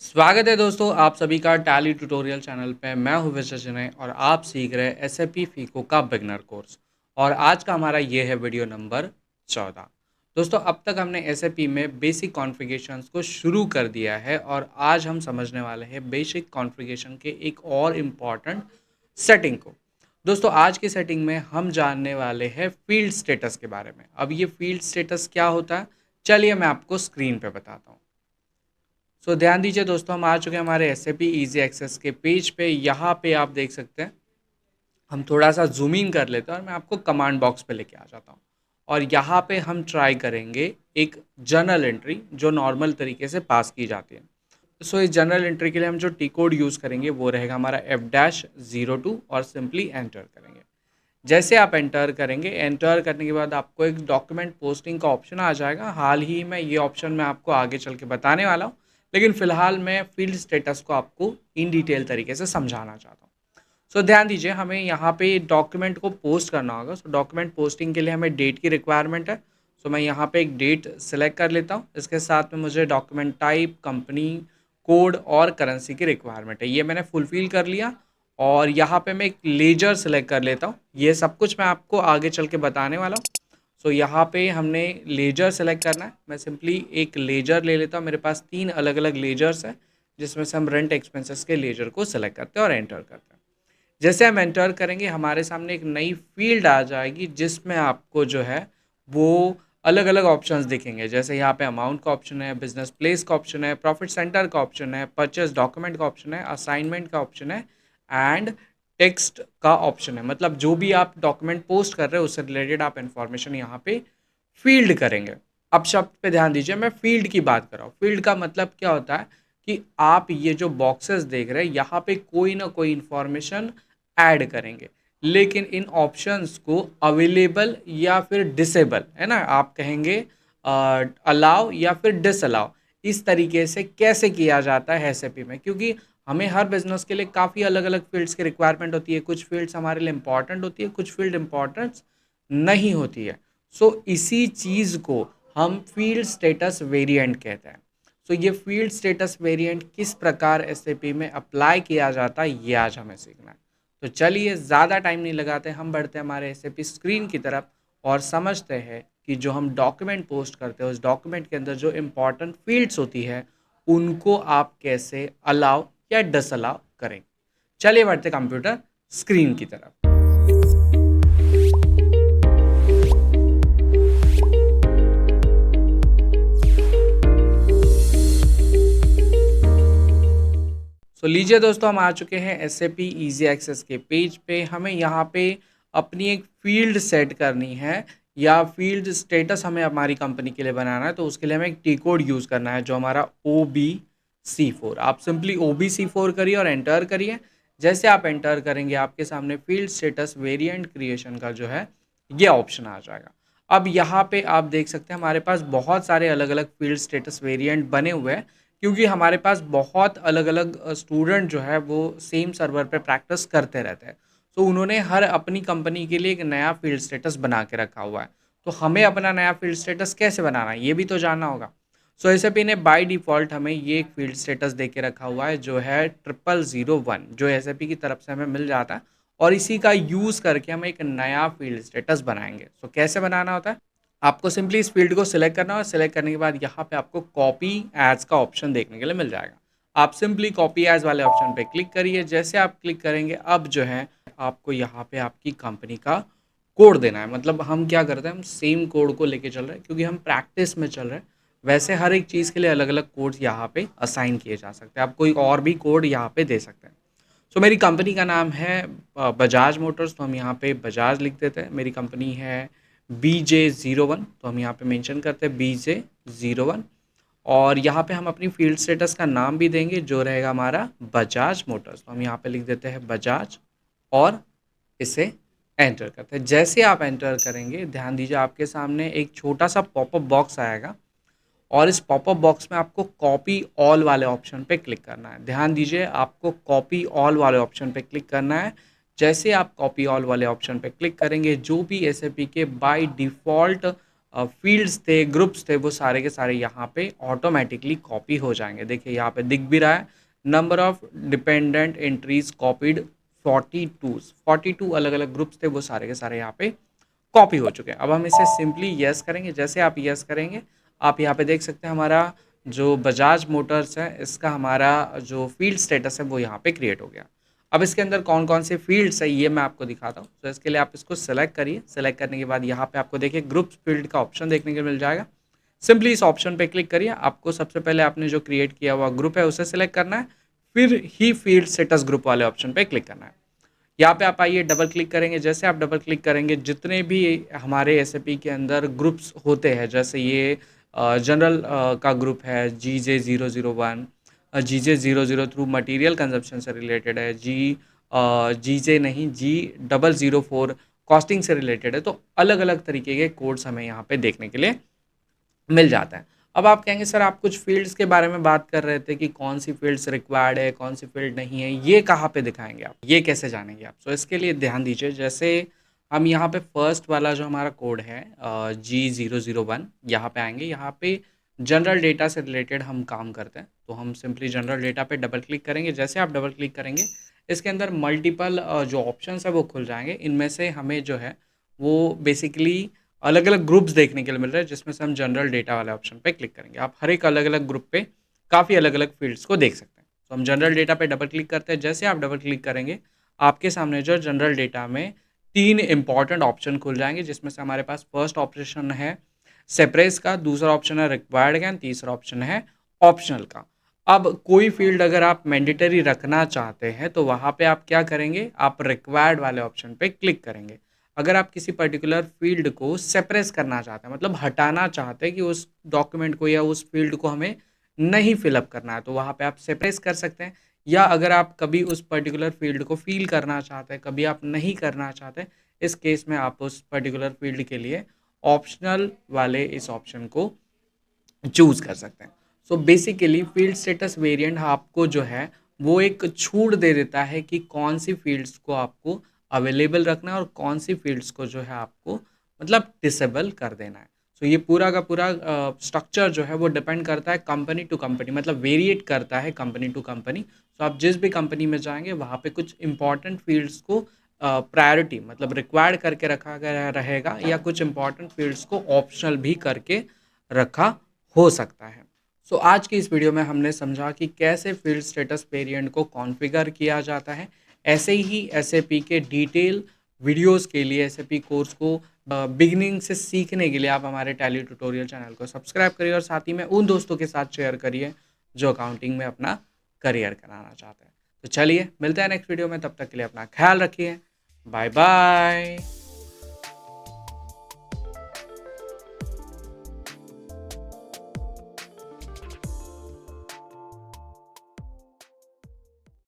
स्वागत है दोस्तों आप सभी का टैली ट्यूटोरियल चैनल पे। मैं हूं विशेष जैन और आप सीख रहे हैं एसएपी फीको का बिगनर कोर्स। और आज का हमारा ये है वीडियो नंबर 14। दोस्तों अब तक हमने एसएपी में बेसिक कॉन्फ़िगरेशंस को शुरू कर दिया है और आज हम समझने वाले हैं बेसिक कॉन्फ़िगरेशन के एक और इम्पॉर्टेंट सेटिंग को। दोस्तों आज की सेटिंग में हम जानने वाले हैं फील्ड स्टेटस के बारे में। अब ये फील्ड स्टेटस क्या होता है, चलिए मैं आपको स्क्रीन पे बताता हूँ। ध्यान दीजिए दोस्तों, हम आ चुके हैं हमारे S A P easy access के पेज पे। यहाँ पे आप देख सकते हैं, हम थोड़ा सा जूम इन कर लेते हैं और मैं आपको कमांड बॉक्स पे लेके आ जाता हूँ। और यहाँ पे हम ट्राई करेंगे एक जर्नल एंट्री जो नॉर्मल तरीके से पास की जाती है। इस जनरल एंट्री के लिए हम जो टी कोड यूज़ करेंगे वो रहेगा हमारा F-02 और सिंपली एंटर करेंगे। जैसे आप एंटर करेंगे, एंटर करने के बाद आपको एक डॉक्यूमेंट पोस्टिंग का ऑप्शन आ जाएगा। हाल ही में ये ऑप्शन मैं आपको आगे चल के बताने वाला हूँ, लेकिन फिलहाल मैं फील्ड स्टेटस को आपको इन डिटेल तरीके से समझाना चाहता हूँ। ध्यान दीजिए, हमें यहाँ पे डॉक्यूमेंट को पोस्ट करना होगा। डॉक्यूमेंट पोस्टिंग के लिए हमें डेट की रिक्वायरमेंट है। मैं यहाँ पे एक डेट सेलेक्ट कर लेता हूँ। इसके साथ में मुझे डॉक्यूमेंट टाइप, कंपनी कोड और करेंसी की रिक्वायरमेंट है, ये मैंने फुलफिल कर लिया। और यहाँ पे मैं एक लेजर सेलेक्ट कर लेता हूँ। ये सब कुछ मैं आपको आगे चल के बताने वाला हूँ। यहाँ पे हमने लेजर सेलेक्ट करना है। मैं सिंपली एक लेजर ले लेता हूँ। मेरे पास 3 अलग अलग लेजर्स हैं, जिसमें से हम रेंट एक्सपेंसेस के लेजर को सेलेक्ट करते हैं और एंटर करते हैं। जैसे हम एंटर करेंगे, हमारे सामने एक नई फील्ड आ जाएगी जिसमें आपको जो है वो अलग अलग ऑप्शंस दिखेंगे। जैसे यहाँ पे अमाउंट का ऑप्शन है, बिजनेस प्लेस का ऑप्शन है, प्रॉफिट सेंटर का ऑप्शन है, परचेस डॉक्यूमेंट का ऑप्शन है, असाइनमेंट का ऑप्शन है एंड टेक्स्ट का ऑप्शन है। मतलब जो भी आप डॉक्यूमेंट पोस्ट कर रहे हो उससे रिलेटेड आप इंफॉर्मेशन यहाँ पे फील्ड करेंगे। अब शब्द पे ध्यान दीजिए, मैं फील्ड की बात कर रहा हूँ। फील्ड का मतलब क्या होता है कि आप ये जो बॉक्सेस देख रहे हैं यहाँ पे कोई ना कोई इंफॉर्मेशन ऐड करेंगे, लेकिन इन ऑप्शंस को अवेलेबल या फिर डिसेबल, है ना, आप कहेंगे अलाउ या फिर डिसअलाउ, इस तरीके से कैसे किया जाता है एसएपी में। क्योंकि हमें हर बिजनेस के लिए काफ़ी अलग अलग फील्ड्स की रिक्वायरमेंट होती है। कुछ फील्ड्स हमारे लिए इंपॉर्टेंट होती है, कुछ फील्ड इंपॉर्टेंट नहीं होती है। इसी चीज़ को हम फील्ड स्टेटस वेरिएंट कहते हैं। ये फील्ड स्टेटस वेरिएंट किस प्रकार एसएपी में अप्लाई किया जाता है, ये आज हमें सीखना है। चलिए ज़्यादा टाइम नहीं लगाते, हम बढ़ते हैं हमारे एसएपी स्क्रीन की तरफ और समझते हैं कि जो हम डॉक्यूमेंट पोस्ट करते हैं उस डॉक्यूमेंट के अंदर जो इम्पोर्टेंट फील्ड्स होती है उनको आप कैसे अलाउ या डिसअलाउ करें। चलिए बढ़ते कंप्यूटर स्क्रीन की तरफ। लीजिए दोस्तों, हम आ चुके हैं S A P easy access के पेज पे। हमें यहाँ पे अपनी एक फील्ड सेट करनी है या फील्ड स्टेटस हमें हमारी कंपनी के लिए बनाना है। तो उसके लिए हमें एक टी कोड यूज़ करना है जो हमारा OBC4। आप सिंपली OBC4 करिए और एंटर करिए। जैसे आप एंटर करेंगे आपके सामने फील्ड स्टेटस वेरिएंट क्रिएशन का जो है ये ऑप्शन आ जाएगा। अब यहाँ पे आप देख सकते हैं हमारे पास बहुत सारे अलग अलग फील्ड स्टेटस वेरिएंट बने हुए हैं, क्योंकि हमारे पास बहुत अलग अलग स्टूडेंट जो है वो सेम सर्वर पे प्रैक्टिस करते रहते हैं। उन्होंने हर अपनी कंपनी के लिए एक नया फील्ड स्टेटस बना के रखा हुआ है। तो हमें अपना नया फील्ड स्टेटस कैसे बनाना है ये भी तो जानना होगा। एसएपी ने बाय डिफ़ॉल्ट हमें ये एक फील्ड स्टेटस दे के रखा हुआ है जो है 0001, जो एसएपी की तरफ से हमें मिल जाता है। और इसी का यूज़ करके हम एक नया फील्ड स्टेटस बनाएंगे। कैसे बनाना होता है, आपको सिंपली इस फील्ड को सिलेक्ट करना है और सिलेक्ट करने के बाद यहाँ पे आपको कॉपी एज का ऑप्शन देखने के लिए मिल जाएगा। आप सिंपली कॉपी एज वाले ऑप्शन पे क्लिक करिए। जैसे आप क्लिक करेंगे अब जो है आपको यहाँ पे आपकी कंपनी का कोड देना है। मतलब हम क्या करते हैं, हम सेम कोड को लेके चल रहे हैं क्योंकि हम प्रैक्टिस में चल रहे हैं। वैसे हर एक चीज़ के लिए अलग अलग कोड्स यहाँ पे असाइन किए जा सकते हैं। आप कोई और भी कोड यहाँ पे दे सकते हैं। मेरी कंपनी का नाम है बजाज मोटर्स, तो हम यहाँ पे बजाज लिख देते हैं। मेरी कंपनी है BJ01, तो हम यहाँ पे मेंशन करते हैं BJ01। और यहाँ पे हम अपनी फील्ड स्टेटस का नाम भी देंगे जो रहेगा हमारा बजाज मोटर्स। तो हम यहाँ पे लिख देते हैं बजाज और इसे एंटर करते हैं। जैसे आप एंटर करेंगे ध्यान दीजिए आपके सामने एक छोटा सा पॉपअप बॉक्स आएगा और इस पॉपअप बॉक्स में आपको कॉपी ऑल वाले ऑप्शन पे क्लिक करना है। ध्यान दीजिए, आपको कॉपी ऑल वाले ऑप्शन पे क्लिक करना है। जैसे आप कॉपी ऑल वाले ऑप्शन पे क्लिक करेंगे जो भी एसएपी के बाय डिफ़ॉल्ट फील्ड्स थे, ग्रुप्स थे, वो सारे के सारे यहाँ पे ऑटोमेटिकली कॉपी हो जाएंगे। देखिए यहाँ पे दिख भी रहा है, number of dependent entries copied 42 अलग अलग ग्रुप्स थे, वो सारे के सारे यहाँ पे कॉपी हो चुके हैं। अब हम इसे सिंपली यस करेंगे। जैसे आप यस करेंगे, आप यहाँ पे देख सकते हैं हमारा जो बजाज मोटर्स है, इसका हमारा जो फील्ड स्टेटस है वो यहाँ पे क्रिएट हो गया। अब इसके अंदर कौन कौन से फील्ड्स है ये मैं आपको दिखाता हूँ। तो इसके लिए आप इसको सेलेक्ट करिए। सेलेक्ट करने के बाद यहाँ पे आपको देखिए ग्रुप्स फील्ड का ऑप्शन देखने को मिल जाएगा। सिंपली इस ऑप्शन पे क्लिक करिए। आपको सबसे पहले आपने जो क्रिएट किया हुआ ग्रुप है उसे सेलेक्ट करना है, फिर ही फील्ड स्टेटस ग्रुप वाले ऑप्शन पे क्लिक करना है। यहाँ पे आप आइए, डबल क्लिक करेंगे। जैसे आप डबल क्लिक करेंगे, जितने भी हमारे एसएपी के अंदर ग्रुप्स होते हैं, जैसे ये जनरल का ग्रुप है GJ001, GJ00 through material consumption से रिलेटेड है, GJ नहीं G004 कॉस्टिंग से रिलेटेड है। तो अलग अलग तरीके के कोड्स हमें यहाँ पे देखने के लिए मिल जाता है। अब आप कहेंगे सर आप कुछ फ़ील्ड्स के बारे में बात कर रहे थे कि कौन सी फ़ील्ड्स रिक्वायर्ड है, कौन सी फ़ील्ड नहीं है, ये कहाँ पे दिखाएँगे आप? ये कैसे जानेंगे आप? सो इसके लिए ध्यान दीजिए। जैसे हम यहाँ पे फर्स्ट वाला जो हमारा कोड है G001, यहाँ पे आएँगे। यहाँ पे जनरल डेटा से रिलेटेड हम काम करते हैं, तो हम सिंपली जनरल डेटा पे डबल क्लिक करेंगे। जैसे आप डबल क्लिक करेंगे, इसके अंदर मल्टीपल जो ऑप्शंस है वो खुल जाएँगे। इनमें से हमें जो है वो बेसिकली अलग अलग ग्रुप्स देखने के लिए मिल रहे हैं, जिसमें से हम जनरल डेटा वाले ऑप्शन पे क्लिक करेंगे। आप हर एक अलग अलग ग्रुप पे काफ़ी अलग अलग फील्ड्स को देख सकते हैं। तो हम जनरल डेटा पे डबल क्लिक करते हैं। जैसे आप डबल क्लिक करेंगे, आपके सामने जो जनरल डेटा में तीन इंपॉर्टेंट ऑप्शन खुल जाएंगे, जिसमें से हमारे पास फर्स्ट ऑप्शन है सेपरेस का, दूसरा ऑप्शन है रिक्वायर्ड का, तीसरा ऑप्शन है ऑप्शनल का। अब कोई फील्ड अगर आप मैंडेटरी रखना चाहते हैं तो वहाँ पे आप क्या करेंगे, आप रिक्वायर्ड वाले ऑप्शन पे क्लिक करेंगे। अगर आप किसी पर्टिकुलर फील्ड को सेपरेट करना चाहते हैं, मतलब हटाना चाहते हैं कि उस डॉक्यूमेंट को या उस फील्ड को हमें नहीं फिलअप करना है, तो वहाँ पे आप सेपरेट कर सकते हैं। या अगर आप कभी उस पर्टिकुलर फील्ड को फिल करना चाहते हैं, कभी आप नहीं करना चाहते, इस केस में आप उस पर्टिकुलर फील्ड के लिए ऑप्शनल वाले इस ऑप्शन को चूज़ कर सकते हैं। So basically field status variant आपको जो है वो एक छूट दे देता है कि कौन सी फील्ड्स को आपको अवेलेबल रखना है और कौन सी फील्ड्स को जो है आपको मतलब डिसेबल कर देना है। सो ये पूरा का पूरा स्ट्रक्चर जो है वो डिपेंड करता है कंपनी टू कंपनी, मतलब वेरिएट करता है कंपनी टू कंपनी। सो आप जिस भी कंपनी में जाएंगे वहाँ पे कुछ इंपॉर्टेंट फील्ड्स को प्रायोरिटी मतलब रिक्वायर्ड करके रखा गया रहेगा, या कुछ इंपॉर्टेंट फील्ड्स को ऑप्शनल भी करके रखा हो सकता है। सो आज की इस वीडियो में हमने समझा कि कैसे फील्ड स्टेटस वेरिएंट को कॉन्फ़िगर किया जाता है। ऐसे ही एसएपी के डिटेल वीडियोस के लिए, एसएपी कोर्स को बिगिनिंग से सीखने के लिए आप हमारे टैली ट्यूटोरियल चैनल को सब्सक्राइब करिए और साथ ही में उन दोस्तों के साथ शेयर करिए जो अकाउंटिंग में अपना करियर कराना चाहते हैं। तो चलिए मिलते हैं नेक्स्ट वीडियो में, तब तक के लिए अपना ख्याल रखिए। Bye bye.